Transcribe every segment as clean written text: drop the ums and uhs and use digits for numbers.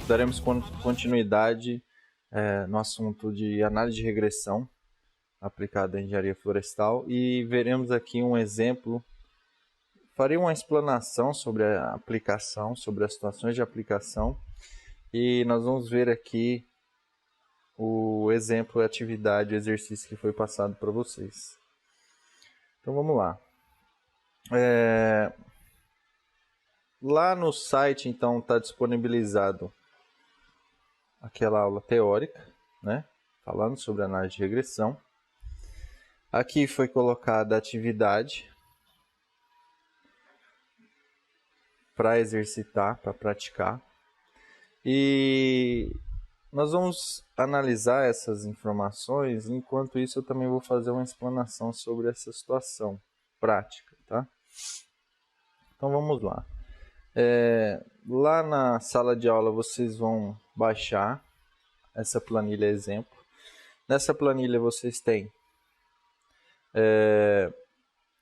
daremos continuidade no assunto de análise de regressão aplicada à engenharia florestal e veremos aqui um exemplo. Farei uma explanação sobre a aplicação, sobre as situações de aplicação, e nós vamos ver aqui o exemplo, a atividade, o exercício que foi passado para vocês. Então vamos lá. Lá no site, então, está disponibilizado aquela aula teórica, né? Falando sobre análise de regressão. Aqui foi colocada a atividade para exercitar, para praticar. E nós vamos analisar essas informações, enquanto isso eu também vou fazer uma explanação sobre essa situação prática, tá? Então vamos lá. Lá na sala de aula vocês vão baixar essa planilha exemplo. Nessa planilha vocês têm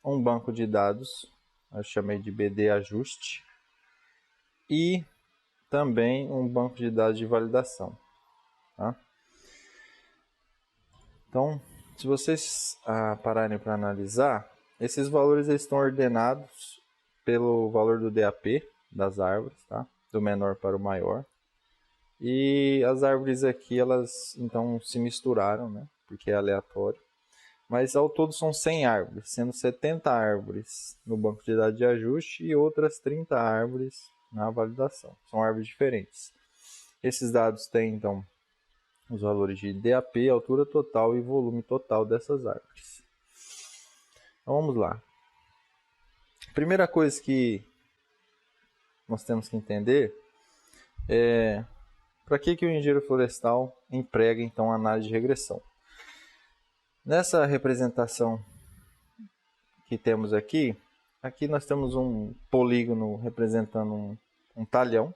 um banco de dados, eu chamei de BD ajuste, e também um banco de dados de validação. Tá? Então, se vocês pararem para analisar, esses valores estão ordenados pelo valor do DAP das árvores, tá? Do menor para o maior. E as árvores aqui, elas então se misturaram, né? Porque é aleatório. Mas ao todo são 100 árvores, sendo 70 árvores no banco de dados de ajuste e outras 30 árvores na validação. São árvores diferentes. Esses dados têm, então, os valores de DAP, altura total e volume total dessas árvores. Então vamos lá. A primeira coisa que nós temos que entender é para que o engenheiro florestal emprega, então, a análise de regressão. Nessa representação que temos aqui nós temos um polígono representando um talhão.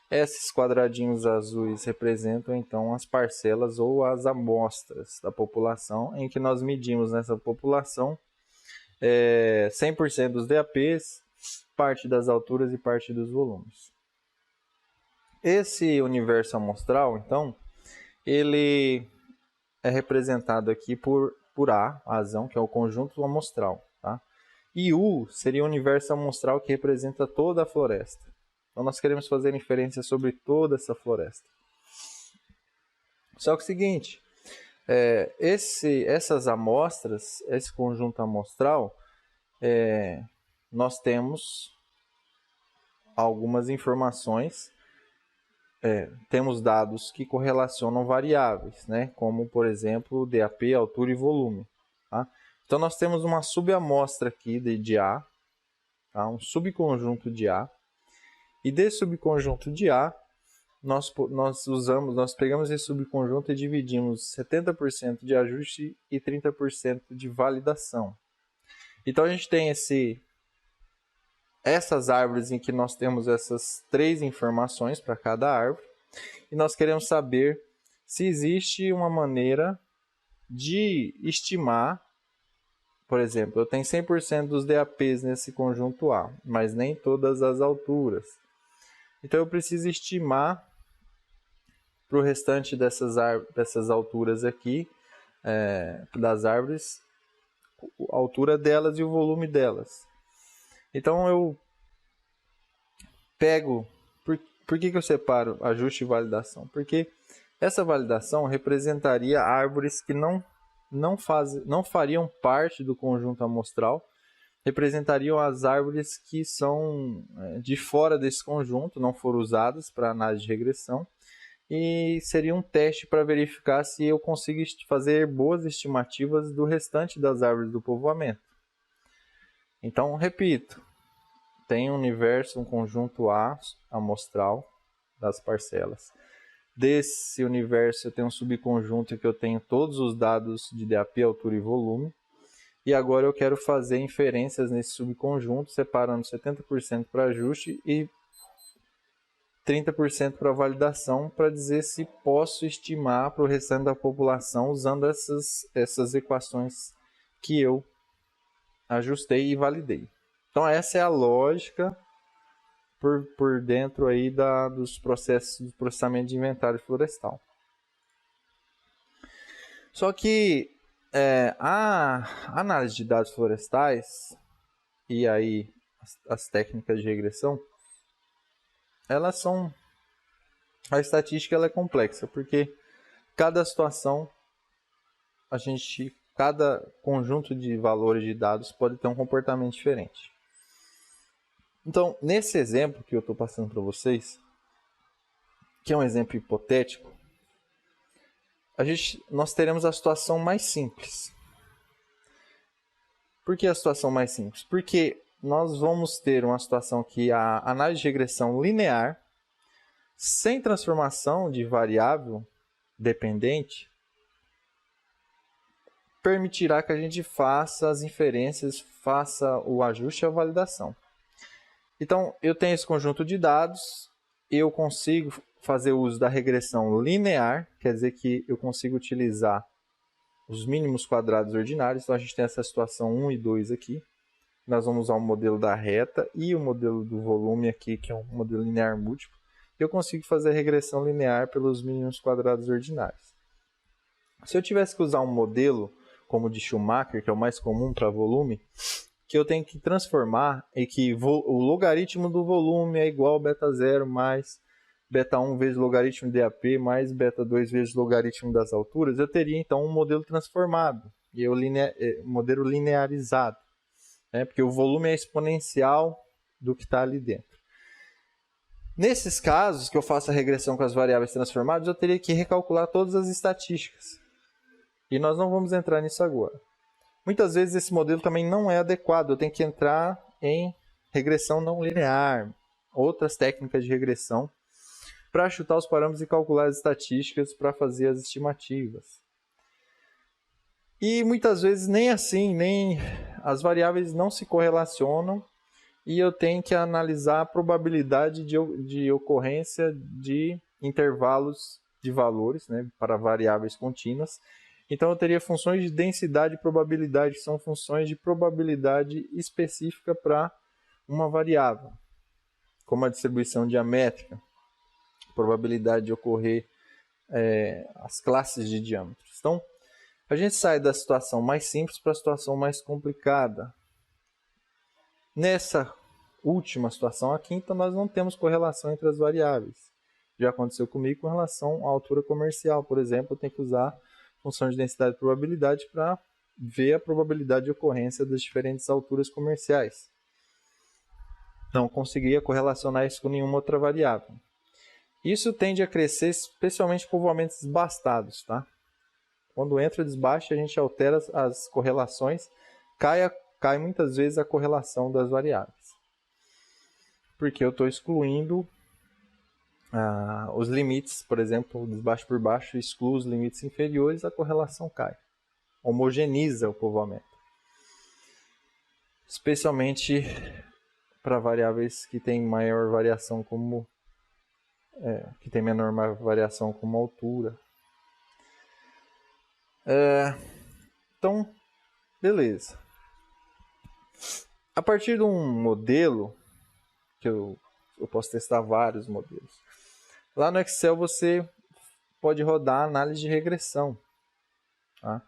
Esses quadradinhos azuis representam, então, as parcelas ou as amostras da população, em que nós medimos nessa população 100% dos DAPs, parte das alturas e parte dos volumes. Esse universo amostral, então, ele é representado aqui por A, razão, que é o conjunto amostral. Tá? E U seria o universo amostral que representa toda a floresta. Então, nós queremos fazer inferência sobre toda essa floresta. Só que é o seguinte, essas amostras, esse conjunto amostral, nós temos algumas informações, temos dados que correlacionam variáveis, né? Como, por exemplo, DAP, altura e volume. Tá? Então, nós temos uma subamostra aqui de A, tá? Um subconjunto de A. E desse subconjunto de A, nós pegamos esse subconjunto e dividimos 70% de ajuste e 30% de validação. Então, a gente tem essas árvores em que nós temos essas 3 informações para cada árvore. E nós queremos saber se existe uma maneira de estimar, por exemplo, eu tenho 100% dos DAPs nesse conjunto A, mas nem todas as alturas. Então, eu preciso estimar para o restante dessas alturas aqui, das árvores, a altura delas e o volume delas. Então, eu pego... Por que eu separo ajuste e validação? Porque essa validação representaria árvores que não fariam parte do conjunto amostral, representariam as árvores que são de fora desse conjunto, não foram usadas para análise de regressão, e seria um teste para verificar se eu consigo fazer boas estimativas do restante das árvores do povoamento. Então, repito, tem um universo, um conjunto A amostral das parcelas. Desse universo eu tenho um subconjunto que eu tenho todos os dados de DAP, altura e volume. E agora eu quero fazer inferências nesse subconjunto, separando 70% para ajuste e 30% para validação, para dizer se posso estimar para o restante da população usando essas equações que eu ajustei e validei. Então essa é a lógica por dentro aí dos processos de processamento de inventário florestal. Só que a análise de dados florestais e aí as técnicas de regressão, elas são... A estatística ela é complexa, porque cada situação, cada conjunto de valores de dados pode ter um comportamento diferente. Então, nesse exemplo que eu estou passando para vocês, que é um exemplo hipotético, nós teremos a situação mais simples. Por que a situação mais simples? Porque nós vamos ter uma situação que a análise de regressão linear, sem transformação de variável dependente, permitirá que a gente faça as inferências, faça o ajuste e a validação. Então, eu tenho esse conjunto de dados, eu consigo fazer uso da regressão linear, quer dizer que eu consigo utilizar os mínimos quadrados ordinários. Então, a gente tem essa situação 1 e 2 aqui. Nós vamos usar o modelo da reta e o modelo do volume aqui, que é um modelo linear múltiplo. Eu consigo fazer a regressão linear pelos mínimos quadrados ordinários. Se eu tivesse que usar um modelo como o de Schumacher, que é o mais comum para volume, que eu tenho que transformar e que o logaritmo do volume é igual a beta 0 mais beta 1 vezes logaritmo de DAP mais beta 2 vezes logaritmo das alturas, eu teria então um modelo transformado, e modelo linearizado, né? Porque o volume é exponencial do que está ali dentro. Nesses casos que eu faço a regressão com as variáveis transformadas, eu teria que recalcular todas as estatísticas. E nós não vamos entrar nisso agora. Muitas vezes esse modelo também não é adequado, eu tenho que entrar em regressão não linear, outras técnicas de regressão, para chutar os parâmetros e calcular as estatísticas para fazer as estimativas. E muitas vezes nem assim, nem as variáveis não se correlacionam e eu tenho que analisar a probabilidade de ocorrência de intervalos de valores, né, para variáveis contínuas. Então eu teria funções de densidade e probabilidade, que são funções de probabilidade específica para uma variável, como a distribuição diamétrica, probabilidade de ocorrer as classes de diâmetros. Então, a gente sai da situação mais simples para a situação mais complicada. Nessa última situação, a quinta, nós não temos correlação entre as variáveis. Já aconteceu comigo com relação à altura comercial, por exemplo, eu tenho que usar função de densidade e probabilidade para ver a probabilidade de ocorrência das diferentes alturas comerciais. Não conseguia correlacionar isso com nenhuma outra variável. Isso tende a crescer especialmente em povoamentos desbastados, tá? Quando entra desbaste, a gente altera as correlações, cai muitas vezes a correlação das variáveis. Porque eu estou excluindo os limites, por exemplo, desbaste por baixo exclui os limites inferiores, a correlação cai. Homogeneiza o povoamento. Especialmente para variáveis que têm maior variação como que tem menor variação como altura. Então, beleza. A partir de um modelo, que eu posso testar vários modelos, lá no Excel você pode rodar análise de regressão. Tá?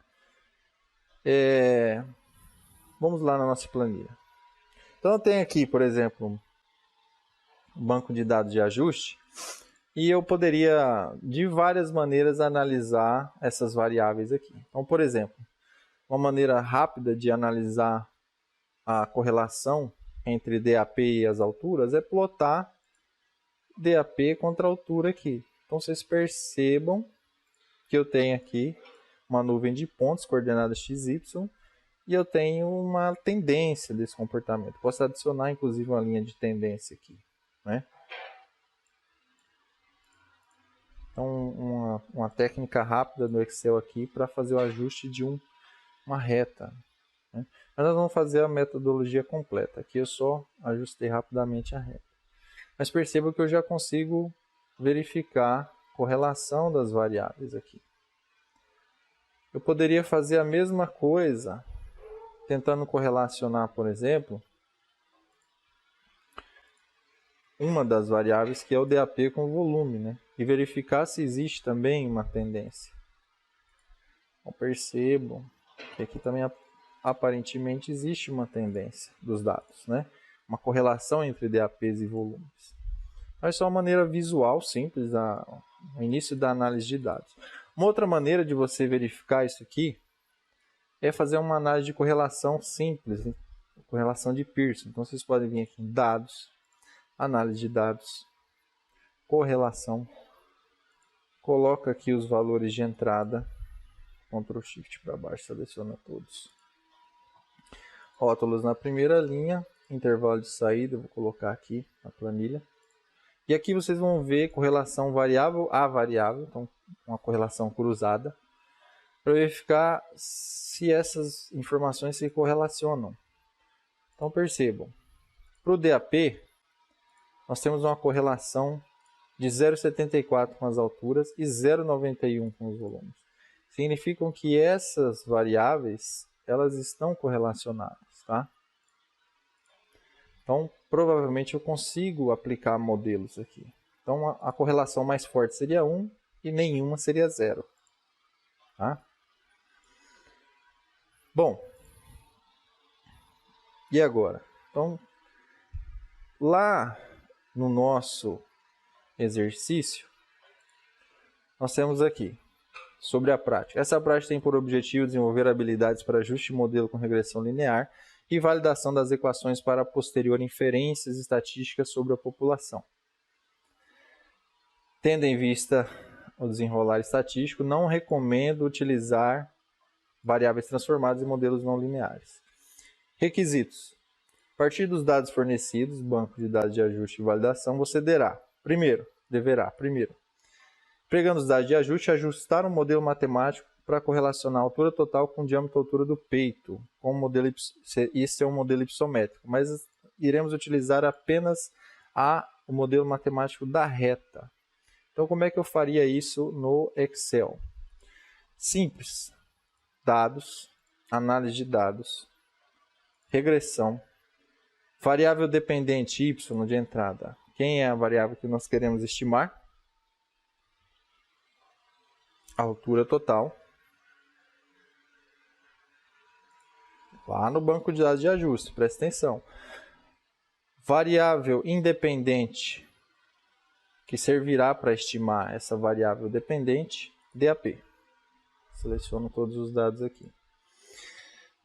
Vamos lá na nossa planilha. Então eu tenho aqui, por exemplo, um banco de dados de ajuste, e eu poderia, de várias maneiras, analisar essas variáveis aqui. Então, por exemplo, uma maneira rápida de analisar a correlação entre DAP e as alturas é plotar DAP contra a altura aqui. Então, vocês percebam que eu tenho aqui uma nuvem de pontos, coordenadas x, y, e eu tenho uma tendência desse comportamento. Posso adicionar, inclusive, uma linha de tendência aqui, né? Então, uma técnica rápida no Excel aqui para fazer o ajuste de uma reta, né? Mas nós vamos fazer a metodologia completa. Aqui eu só ajustei rapidamente a reta. Mas perceba que eu já consigo verificar a correlação das variáveis aqui. Eu poderia fazer a mesma coisa tentando correlacionar, por exemplo, uma das variáveis, que é o DAP com volume, né? E verificar se existe também uma tendência. Então, percebam que aqui também aparentemente existe uma tendência dos dados, né? Uma correlação entre DAPs e volumes. Então, essa é uma maneira visual simples, no início da análise de dados. Uma outra maneira de você verificar isso aqui é fazer uma análise de correlação simples, né? Correlação de Pearson. Então, vocês podem vir aqui em dados, análise de dados, correlação, coloca aqui os valores de entrada, Ctrl Shift para baixo, seleciona todos. Rótulos na primeira linha, intervalo de saída, eu vou colocar aqui na planilha. E aqui vocês vão ver correlação variável a variável, então uma correlação cruzada, para verificar se essas informações se correlacionam. Então percebam, para o DAP, nós temos uma correlação de 0,74 com as alturas e 0,91 com os volumes. Significam que essas variáveis, elas estão correlacionadas, tá? Então, provavelmente eu consigo aplicar modelos aqui. Então, a correlação mais forte seria 1 e nenhuma seria 0. Tá? Bom, e agora? Então, lá no nosso exercício, nós temos aqui, sobre a prática. Essa prática tem por objetivo desenvolver habilidades para ajuste de modelo com regressão linear e validação das equações para posterior inferências estatísticas sobre a população. Tendo em vista o desenrolar estatístico, não recomendo utilizar variáveis transformadas em modelos não lineares. Requisitos. A partir dos dados fornecidos, banco de dados de ajuste e validação, você deverá, primeiro, pegando os dados de ajuste, ajustar um modelo matemático para correlacionar a altura total com o diâmetro da altura do peito. Com um modelo, isso é um modelo hipossométrico, mas iremos utilizar apenas o modelo matemático da reta. Então, como é que eu faria isso no Excel? Simples. Dados, análise de dados, regressão, variável dependente y de entrada. Quem é a variável que nós queremos estimar? A altura total. Lá no banco de dados de ajuste, presta atenção. Variável independente, que servirá para estimar essa variável dependente, DAP. Seleciono todos os dados aqui.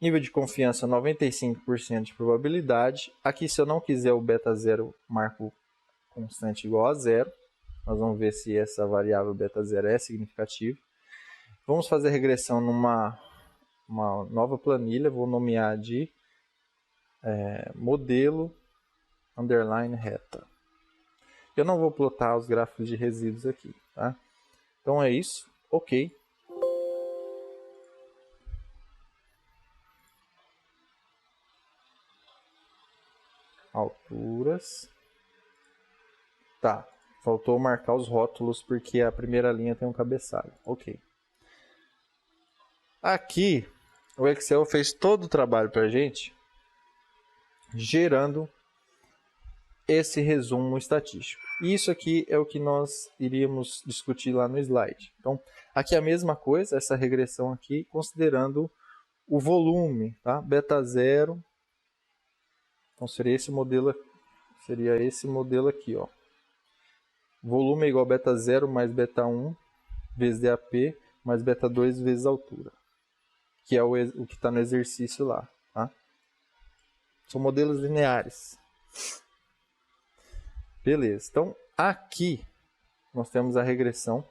Nível de confiança 95% de probabilidade. Aqui, se eu não quiser o beta 0, marco constante igual a 0. Nós vamos ver se essa variável beta 0 é significativa. Vamos fazer regressão numa nova planilha. Vou nomear de modelo underline reta. Eu não vou plotar os gráficos de resíduos aqui, tá? Então é isso. Ok. Alturas. Tá. Faltou marcar os rótulos porque a primeira linha tem um cabeçalho. Ok. Aqui, o Excel fez todo o trabalho para a gente, gerando esse resumo estatístico. Isso aqui é o que nós iríamos discutir lá no slide. Então, aqui é a mesma coisa, essa regressão aqui, considerando o volume, tá? Beta 0. Então, seria esse modelo aqui, ó. Volume é igual a beta 0 mais beta 1 vezes DAP mais beta 2 vezes altura, que é o que está no exercício lá. Tá? São modelos lineares. Beleza. Então, aqui nós temos a regressão.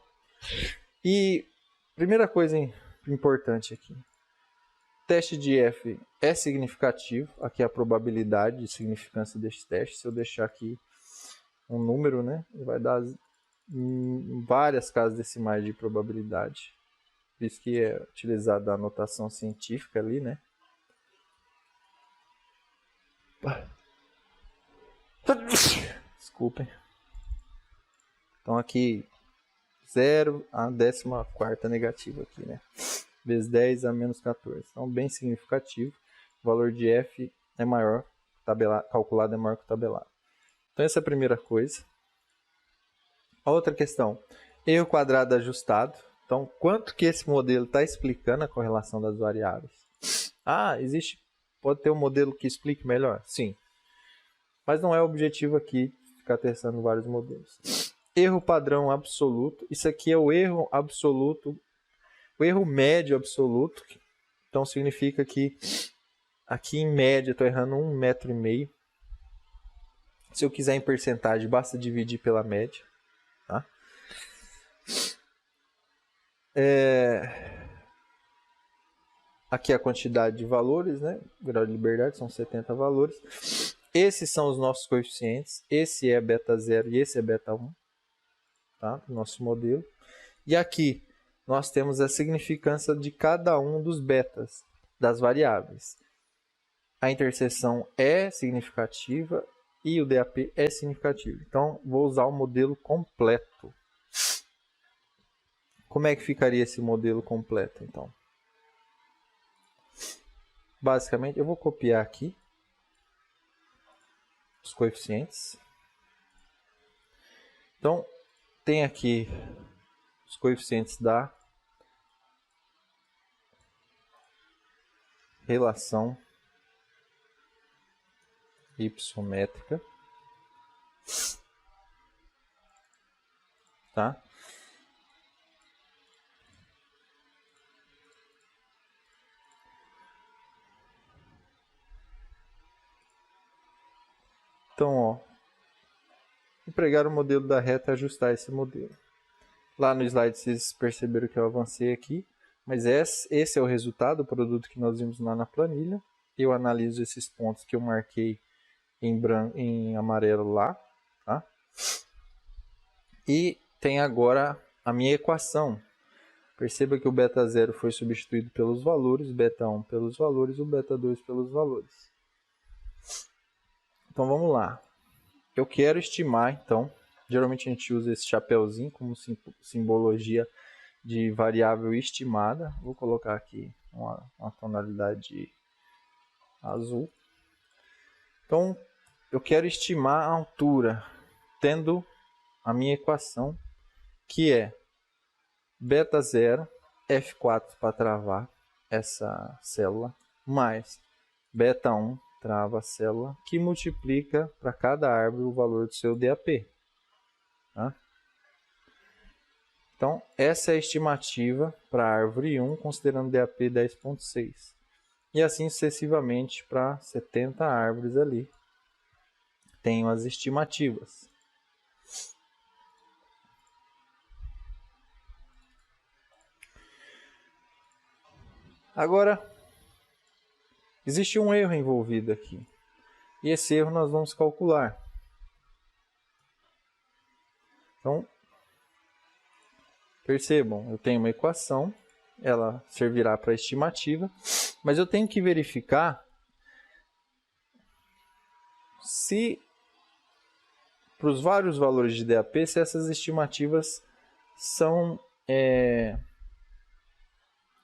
E primeira coisa importante aqui. Teste de F é significativo. Aqui é a probabilidade de significância deste teste. Se eu deixar aqui um número, né, ele vai dar várias casas decimais de probabilidade. Por isso que é utilizada a notação científica ali, né? Desculpem. Então aqui 0 a 14ª negativa aqui, né? Vezes 10 a menos 14. Então bem significativo. O valor de F é maior, calculado é maior que o tabelado. Então essa é a primeira coisa. A outra questão, erro quadrado ajustado. Então, quanto que esse modelo está explicando a correlação das variáveis? Pode ter um modelo que explique melhor? Sim. Mas não é o objetivo aqui ficar testando vários modelos. Erro padrão absoluto. Isso aqui é o erro absoluto, o erro médio absoluto. Então significa que aqui em média estou errando 1,5 metro. Se eu quiser em porcentagem, basta dividir pela média. Tá? Aqui a quantidade de valores, né? Grau de liberdade são 70 valores. Esses são os nossos coeficientes. Esse é beta 0 e esse é beta 1. Tá? Nosso modelo. E aqui nós temos a significância de cada um dos betas das variáveis. A interseção é significativa e o DAP é significativo. Então, vou usar o modelo completo. Como é que ficaria esse modelo completo, então? Basicamente, eu vou copiar aqui os coeficientes. Então, tem aqui os coeficientes da relação y-métrica. Tá? Então, ó, empregar o modelo da reta e ajustar esse modelo. Lá no slide vocês perceberam que eu avancei aqui, mas esse é o resultado, o produto que nós vimos lá na planilha. Eu analiso esses pontos que eu marquei em amarelo lá. Tá? E tem agora a minha equação. Perceba que o beta 0 foi substituído pelos valores, o beta 1 pelos valores, o beta 2 pelos valores. Então vamos lá. Eu quero estimar, então, geralmente a gente usa esse chapéuzinho como simbologia de variável estimada. Vou colocar aqui uma tonalidade azul. Então, eu quero estimar a altura, tendo a minha equação, que é beta 0, F4 para travar essa célula, mais beta 1 trava a célula, que multiplica para cada árvore o valor do seu DAP. Tá? Então, essa é a estimativa para a árvore 1, considerando DAP 10.6. E assim sucessivamente para 70 árvores ali. Tenho as estimativas. Agora, existe um erro envolvido aqui. E esse erro nós vamos calcular. Então, percebam, eu tenho uma equação, ela servirá para estimativa, mas eu tenho que verificar se, para os vários valores de DAP, se essas estimativas são,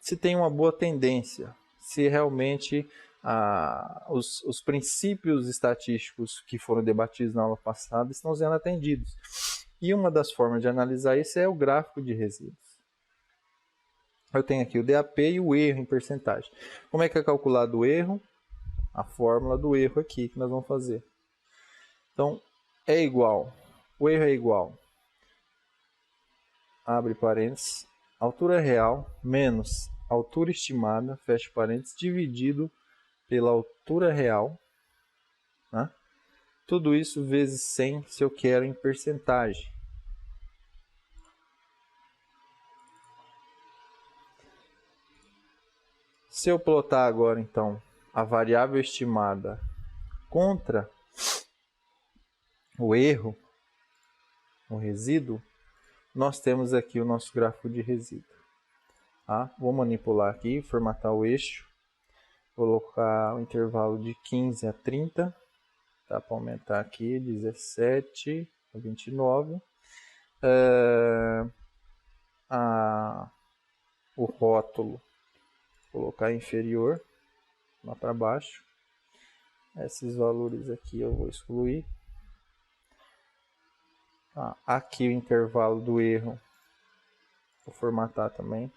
se tem uma boa tendência, se realmente os princípios estatísticos que foram debatidos na aula passada estão sendo atendidos. E uma das formas de analisar isso é o gráfico de resíduos. Eu tenho aqui o DAP e o erro em percentagem. Como é que é calculado o erro? A fórmula do erro aqui que nós vamos fazer. Então, é igual. O erro é igual. Abre parênteses. Altura real menos altura estimada, fecha parênteses, dividido pela altura real. Né? Tudo isso vezes 100 se eu quero em percentagem. Se eu plotar agora, então, a variável estimada contra o erro, o resíduo, nós temos aqui o nosso gráfico de resíduo. Tá? Vou manipular aqui, formatar o eixo, colocar o intervalo de 15 a 30, tá? Para aumentar aqui, 17 a 29. O rótulo, colocar inferior, lá para baixo. Esses valores aqui eu vou excluir. Aqui o intervalo do erro, vou formatar também,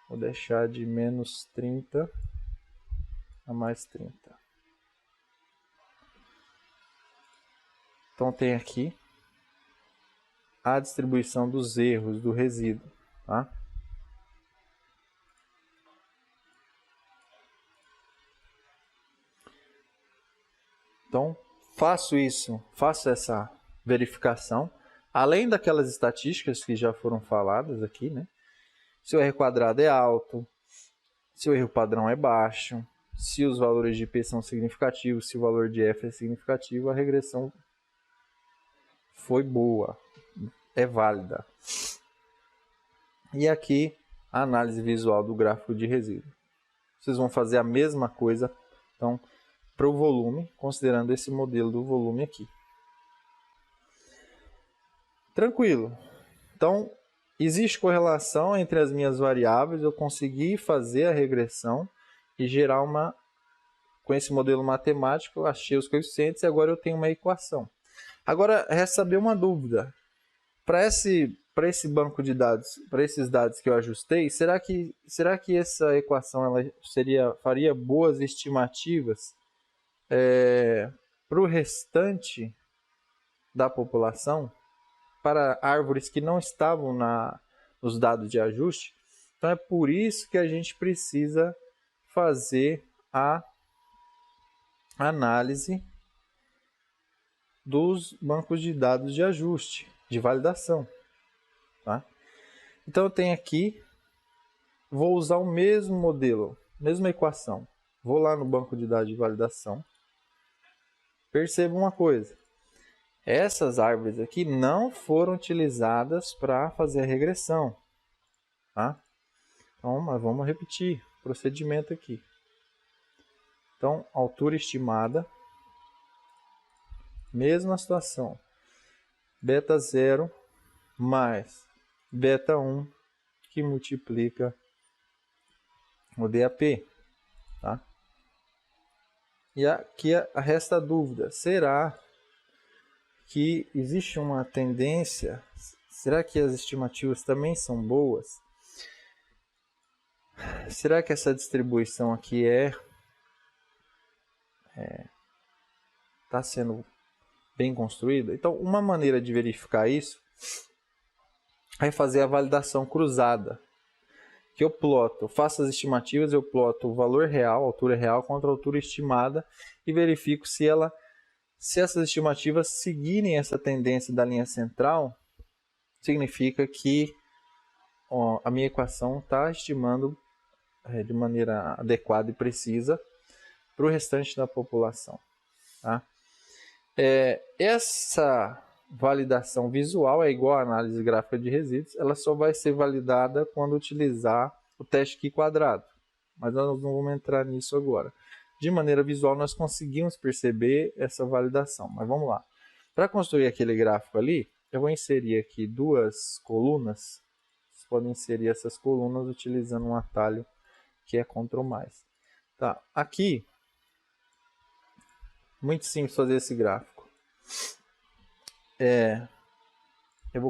vou deixar de menos 30 a mais 30. Então tem aqui a distribuição dos erros do resíduo, tá? Então, faço essa verificação, além daquelas estatísticas que já foram faladas aqui, né? Se o R quadrado é alto, se o erro padrão é baixo, se os valores de P são significativos, se o valor de F é significativo, a regressão foi boa, é válida. E aqui, a análise visual do gráfico de resíduo. Vocês vão fazer a mesma coisa, então, para o volume, considerando esse modelo do volume aqui. Tranquilo. Então, existe correlação entre as minhas variáveis, eu consegui fazer a regressão e gerar com esse modelo matemático, eu achei os coeficientes e agora eu tenho uma equação. Agora, resta saber uma dúvida. Para esse banco de dados, para esses dados que eu ajustei, será que essa equação faria boas estimativas para o restante da população, para árvores que não estavam nos dados de ajuste? Então é por isso que a gente precisa fazer a análise dos bancos de dados de ajuste, de validação. Tá? Então eu tenho aqui, vou usar o mesmo modelo, mesma equação. Vou lá no banco de dados de validação. Perceba uma coisa, essas árvores aqui não foram utilizadas para fazer a regressão. Tá? Então, mas vamos repetir o procedimento aqui. Então, altura estimada, mesma situação, beta 0 mais beta 1, que multiplica o DAP. Tá? E aqui resta a dúvida, será que existe uma tendência, será que as estimativas também são boas? Será que essa distribuição aqui está sendo bem construída? Então, uma maneira de verificar isso é fazer a validação cruzada. Que eu faço as estimativas, eu ploto o valor real, a altura real, contra a altura estimada e verifico se essas estimativas seguirem essa tendência da linha central, significa que a minha equação está estimando de maneira adequada e precisa para o restante da população. Tá? Essa validação visual é igual à análise gráfica de resíduos, ela só vai ser validada quando utilizar o teste Q quadrado, mas nós não vamos entrar nisso agora. De maneira visual nós conseguimos perceber essa validação, mas vamos lá. Para construir aquele gráfico ali, eu vou inserir aqui duas colunas. Vocês podem inserir essas colunas utilizando um atalho que é Ctrl+. Tá, aqui, muito simples fazer esse gráfico. Eu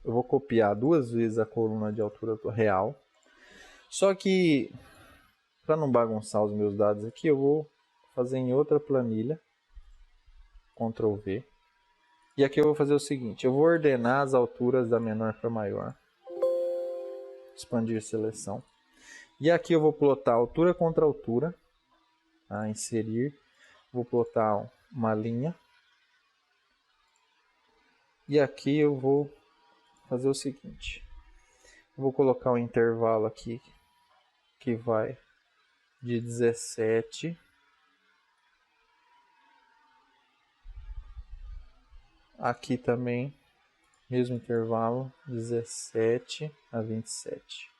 vou copiar 2 vezes a coluna de altura real. Só que, para não bagunçar os meus dados aqui, eu vou fazer em outra planilha. Ctrl V. E aqui eu vou fazer o seguinte, eu vou ordenar as alturas da menor para maior. Expandir seleção. E aqui eu vou plotar altura contra altura. Tá? Inserir. Vou plotar uma linha. E aqui eu vou fazer o seguinte. Eu vou colocar um intervalo aqui que vai de 17 aqui também, mesmo intervalo, 17 a 27.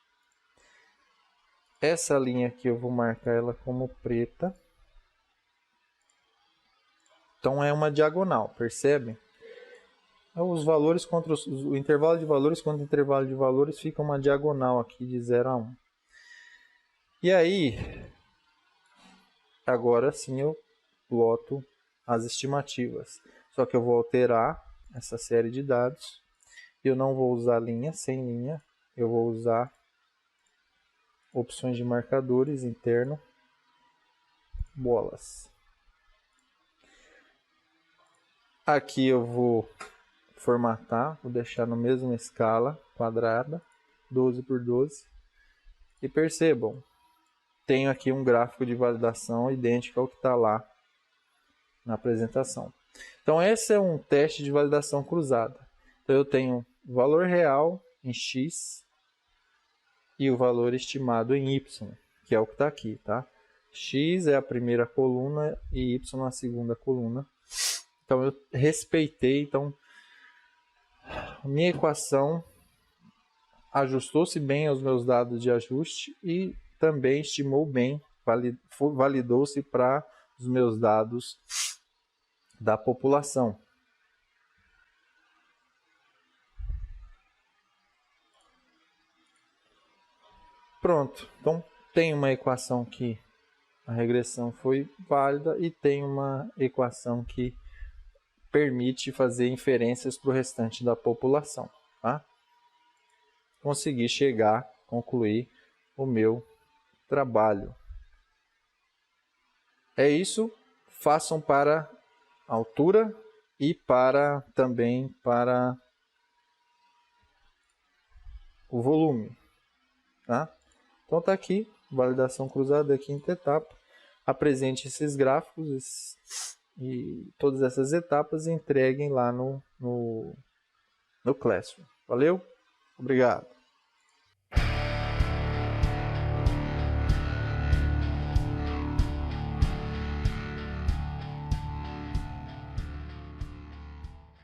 Essa linha aqui eu vou marcar ela como preta. Então é uma diagonal, percebe? Os valores contra o intervalo de valores contra o intervalo de valores fica uma diagonal aqui de 0 a 1. E aí, agora sim eu ploto as estimativas. Só que eu vou alterar essa série de dados eu não vou usar linha, sem linha, eu vou usar opções de marcadores interno, bolas. Aqui eu vou formatar, vou deixar na mesma escala quadrada, 12 por 12. E percebam, tenho aqui um gráfico de validação idêntico ao que está lá na apresentação. Então esse é um teste de validação cruzada. Então eu tenho o valor real em x e o valor estimado em y, que é o que está aqui, tá? X é a primeira coluna e y a segunda coluna. Então eu respeitei, então minha equação ajustou-se bem aos meus dados de ajuste e também estimou bem, validou-se para os meus dados da população. Pronto, então tem uma equação que a regressão foi válida e tem uma equação que permite fazer inferências para o restante da população. Tá? Consegui concluir o meu trabalho. É isso, façam para altura e também para o volume. Tá? Então está aqui, validação cruzada, quinta etapa. Apresente esses gráficos e todas essas etapas e entreguem lá no Classroom. Valeu? Obrigado.